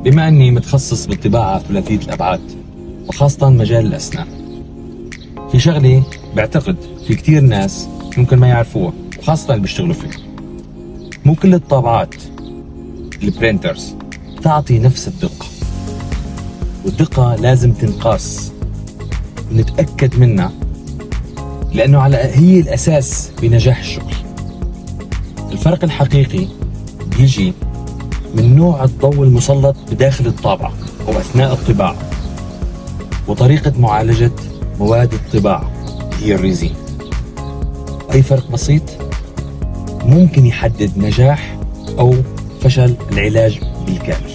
بما أني متخصص بالطباعة ثلاثية الأبعاد وخاصة مجال الأسنان، في شغلة بعتقد في كتير ناس ممكن ما يعرفوها وخاصة اللي بيشتغلوا فيه. مو كل الطابعات البرينترز تعطي نفس الدقة، والدقة لازم تنقاس ونتأكد منها، لأنه هي الأساس بنجاح الشغل. الفرق الحقيقي بيجي من نوع الضوء المسلط بداخل الطابعة أو أثناء الطباعة، وطريقة معالجة مواد الطباعة هي الريزين. أي فرق بسيط ممكن يحدد نجاح أو فشل العلاج بالكامل.